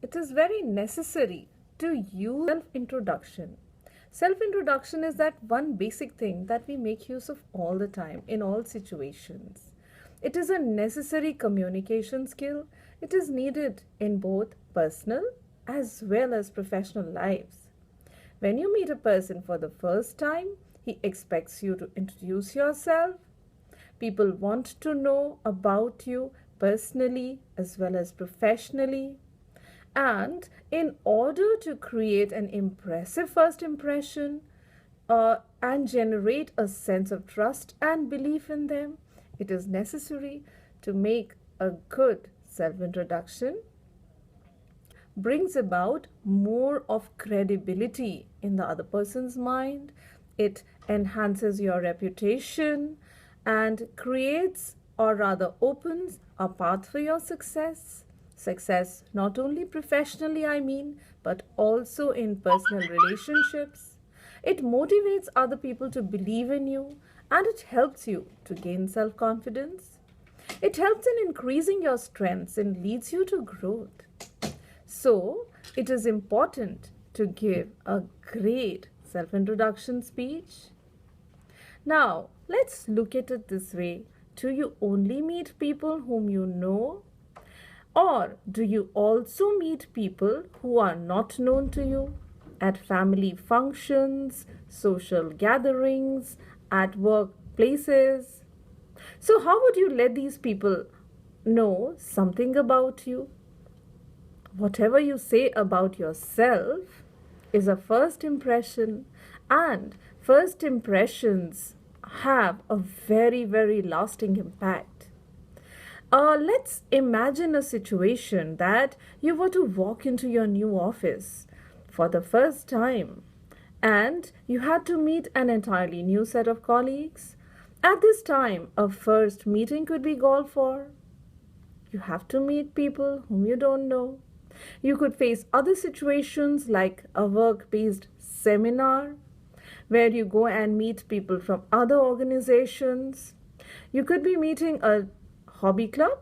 it is very necessary to use self-introduction. Self-introduction is that one basic thing that we make use of all the time in all situations. It is a necessary communication skill. It is needed in both personal as well as professional lives. When you meet a person for the first time, he expects you to introduce yourself. People want to know about you personally as well as professionally. And in order to create an impressive first impression and generate a sense of trust and belief in them, it is necessary to make a good self-introduction. Brings about more of credibility in the other person's mind. It enhances your reputation and creates, or rather opens, a path for your success. Success not only professionally, but also in personal relationships. It motivates other people to believe in you and it helps you to gain self-confidence. It helps in increasing your strengths and leads you to growth. So, it is important to give a great self-introduction speech. Now, let's look at it this way. Do you only meet people whom you know? Or do you also meet people who are not known to you at family functions, social gatherings, at workplaces? So, how would you let these people know something about you? Whatever you say about yourself is a first impression, and first impressions have a very, very lasting impact. Let's imagine a situation that you were to walk into your new office for the first time and you had to meet an entirely new set of colleagues. At this time, a first meeting could be called for. You have to meet people whom you don't know. You could face other situations like a work-based seminar where you go and meet people from other organizations. You could be meeting a hobby club,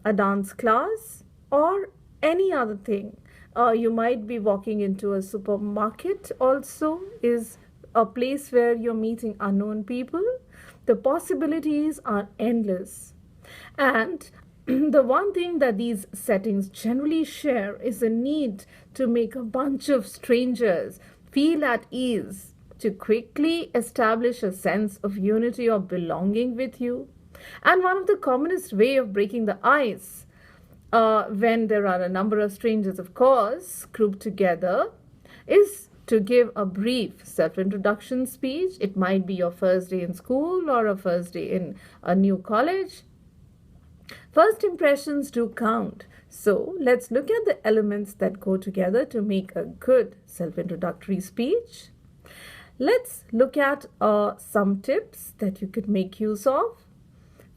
a dance class, or any other thing. You might be walking into a supermarket also is a place where you're meeting unknown people. The possibilities are endless. And the one thing that these settings generally share is the need to make a bunch of strangers feel at ease, to quickly establish a sense of unity or belonging with you. And one of the commonest way of breaking the ice when there are a number of strangers, of course, grouped together, is to give a brief self-introduction speech. It might be your first day in school or a first day in a new college. First impressions do count. So let's look at the elements that go together to make a good self-introductory speech. Let's look at some tips that you could make use of.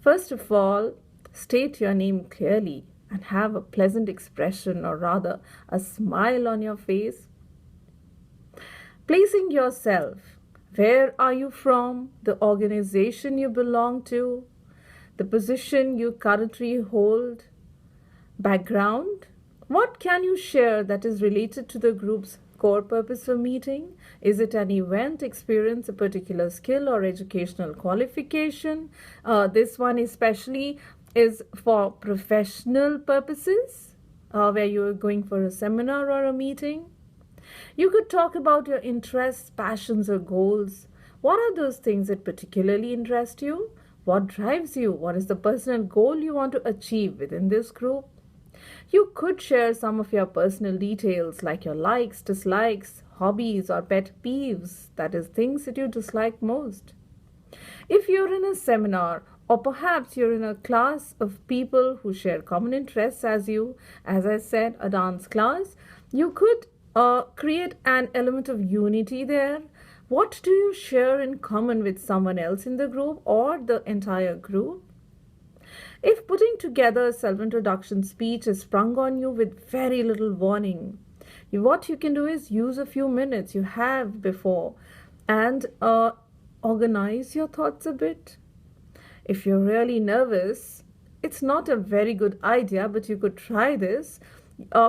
First of all, state your name clearly and have a pleasant expression, or rather a smile on your face. Placing yourself. Where are you from? The organization you belong to? The position you currently hold? Background. What can you share that is related to the group's core purpose for meeting? Is it an event, experience, a particular skill or educational qualification? This one especially is for professional purposes, where you're going for a seminar or a meeting. You could talk about your interests, passions, or goals. What are those things that particularly interest you? What drives you? What is the personal goal you want to achieve within this group? You could share some of your personal details like your likes, dislikes, hobbies, or pet peeves, that is, things that you dislike most. If you're in a seminar, or perhaps you're in a class of people who share common interests as you, as I said, a dance class, you could create an element of unity there. What do you share in common with someone else in the group or the entire group? If putting together a self-introduction speech is sprung on you with very little warning, what you can do is use a few minutes you have before and organize your thoughts a bit. If you're really nervous, it's not a very good idea, but you could try this.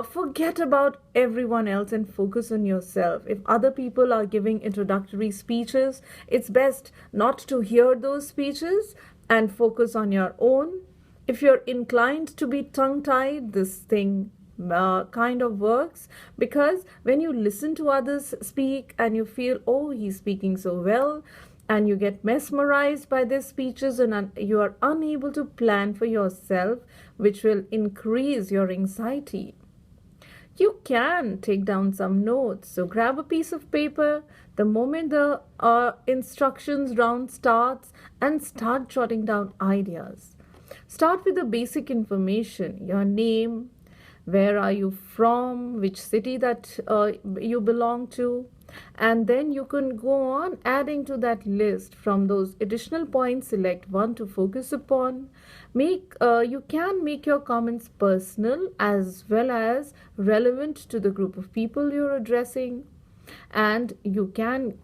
Forget about everyone else and focus on yourself. If other people are giving introductory speeches, it's best not to hear those speeches and focus on your own. If you're inclined to be tongue tied, this thing kind of works, because when you listen to others speak and you feel, oh, he's speaking so well, and you get mesmerized by their speeches and you are unable to plan for yourself, which will increase your anxiety. You can take down some notes. So grab a piece of paper the moment the instructions round starts and start jotting down ideas. Start with the basic information: your name, where are you from, which city that you belong to, and then you can go on adding to that list. From those additional points, select one to focus upon. You can make your comments personal as well as relevant to the group of people you're addressing, and you can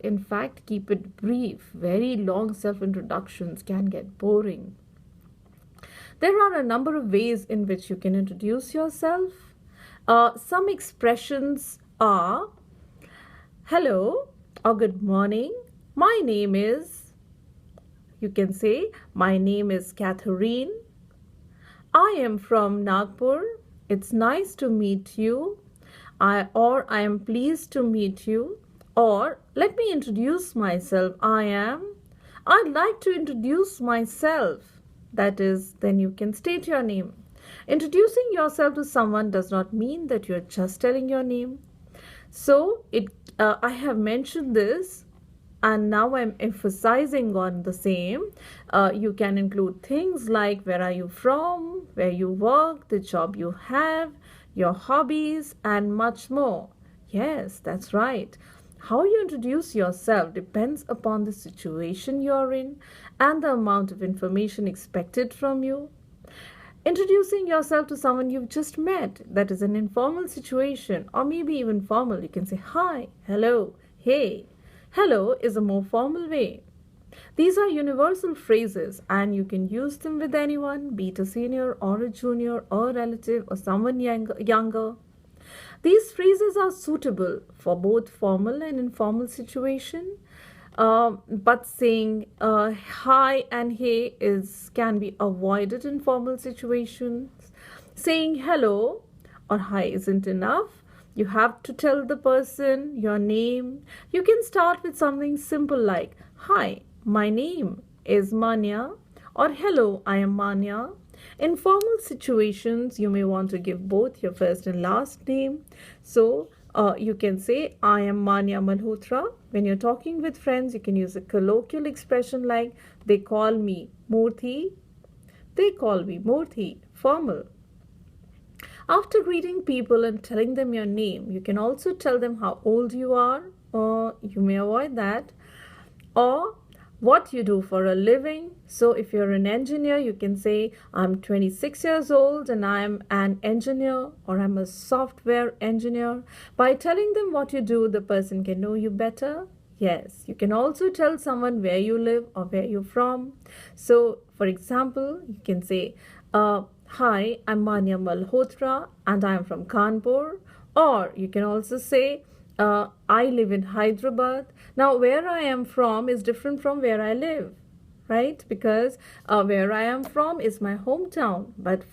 in fact keep it brief. Very long self introductions can get boring. There are a number of ways in which you can introduce yourself. Some expressions are hello or good morning. My name is, you can say, my name is Catherine. I am from Nagpur. It's nice to meet you. I am pleased to meet you. Or let me introduce myself. I'd like to introduce myself. That is, then you can state your name. Introducing yourself to someone does not mean that you're just telling your name. So I have mentioned this, and now I'm emphasizing on the same. You can include things like where are you from, where you work, the job you have, your hobbies, and much more. Yes, that's right. How you introduce yourself depends upon the situation you're in and the amount of information expected from you. Introducing yourself to someone you've just met, that is an informal situation, or maybe even formal. You can say hi, hello, hey. Hello is a more formal way. These are universal phrases and you can use them with anyone, be it a senior or a junior or a relative or someone younger. These phrases are suitable for both formal and informal situation. But saying hi and hey can be avoided in formal situations. Saying hello or hi isn't enough. You have to tell the person your name. You can start with something simple like, hi, my name is Manya, or hello, I am Manya. In formal situations, you may want to give both your first and last name. So you can say, I am Manya Malhotra. When you're talking with friends, you can use a colloquial expression like, they call me Murthy. They call me Murthy. Formal. After greeting people and telling them your name, you can also tell them how old you are, or you may avoid that, or what you do for a living. So if you're an engineer, you can say, I'm 26 years old and I'm an engineer, or I'm a software engineer. By telling them what you do, the person can know you better. Yes, you can also tell someone where you live or where you're from. So for example, you can say, hi, I'm Manya Malhotra and I'm from Kanpur. Or you can also say, I live in Hyderabad. Now, where I am from is different from where I live, right? Because where I am from is my hometown. But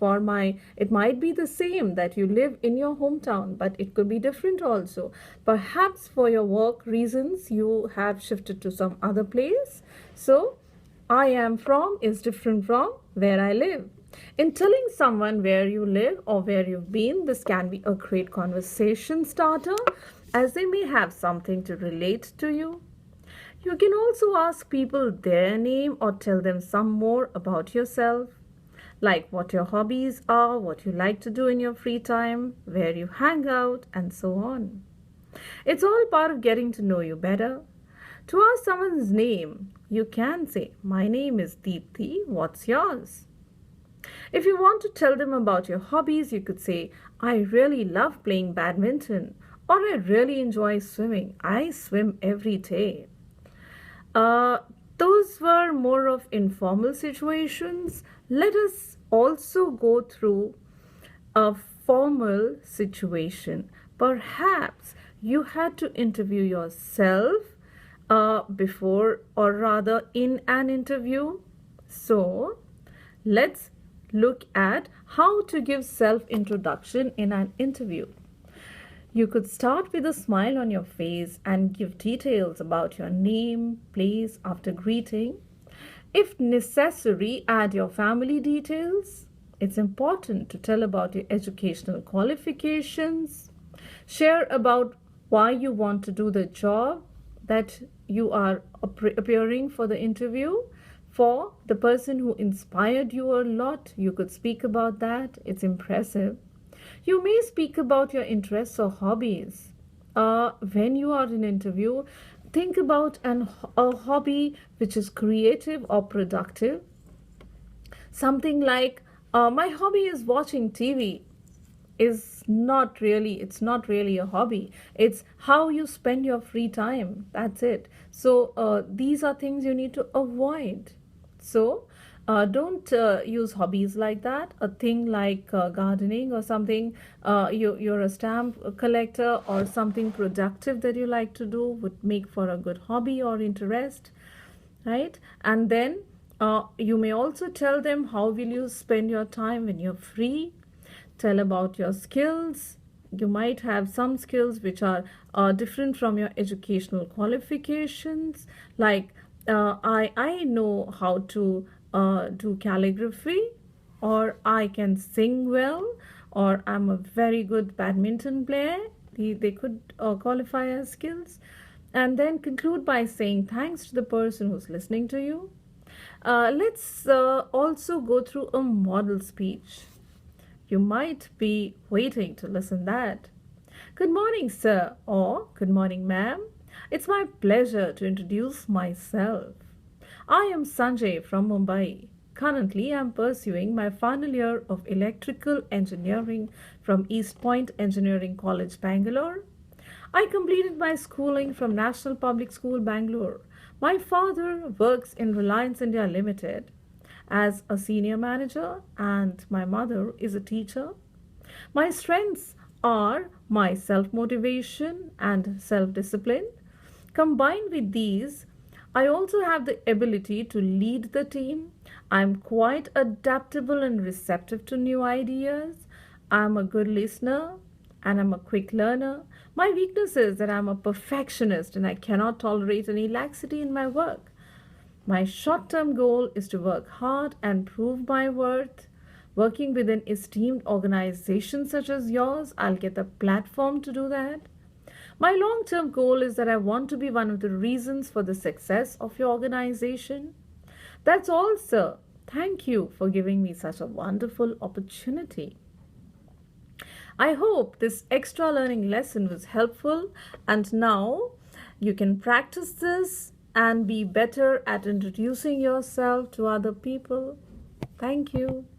it might be the same that you live in your hometown, but it could be different also. Perhaps for your work reasons, you have shifted to some other place. So, I am from is different from where I live. In telling someone where you live or where you've been, this can be a great conversation starter, as they may have something to relate to you. You can also ask people their name or tell them some more about yourself, like what your hobbies are, what you like to do in your free time, where you hang out, and so on. It's all part of getting to know you better. To ask someone's name, you can say, my name is Deepthi, what's yours? If you want to tell them about your hobbies, you could say, I really love playing badminton, or I really enjoy swimming. I swim every day. Those were more of informal situations. Let us also go through formal situation. Perhaps you had to interview yourself before, or rather in an interview. So let's look at how to give self-introduction in an interview. You could start with a smile on your face and give details about your name, place after greeting. If necessary, add your family details. It's important to tell about your educational qualifications. Share about why you want to do the job that you are appearing for the interview. For the person who inspired you a lot, you could speak about that. It's impressive. You may speak about your interests or hobbies. When you are in an interview, think about a hobby which is creative or productive. Something like, my hobby is watching TV it's not really a hobby. It's how you spend your free time. That's it. So these are things you need to avoid. So don't use hobbies like that. A thing like gardening or something, you're a stamp collector or something productive that you like to do would make for a good hobby or interest, right? And then you may also tell them how will you spend your time when you're free. Tell about your skills. You might have some skills which are different from your educational qualifications, like I know how to do calligraphy, or I can sing well, or I'm a very good badminton player. They could qualify as skills. And then conclude by saying thanks to the person who's listening to you. Let's also go through a model speech. You might be waiting to listen that. Good morning, sir, or good morning, ma'am. It's my pleasure to introduce myself. I am Sanjay from Mumbai. Currently, I am pursuing my final year of electrical engineering from East Point Engineering College, Bangalore. I completed my schooling from National Public School, Bangalore. My father works in Reliance India Limited as a senior manager, and my mother is a teacher. My strengths are my self-motivation and self-discipline. Combined with these, I also have the ability to lead the team. I'm quite adaptable and receptive to new ideas. I'm a good listener and I'm a quick learner. My weakness is that I'm a perfectionist and I cannot tolerate any laxity in my work. My short-term goal is to work hard and prove my worth. Working with an esteemed organization such as yours, I'll get the platform to do that. My long-term goal is that I want to be one of the reasons for the success of your organization. That's all, sir. Thank you for giving me such a wonderful opportunity. I hope this extra learning lesson was helpful, and now you can practice this and be better at introducing yourself to other people. Thank you.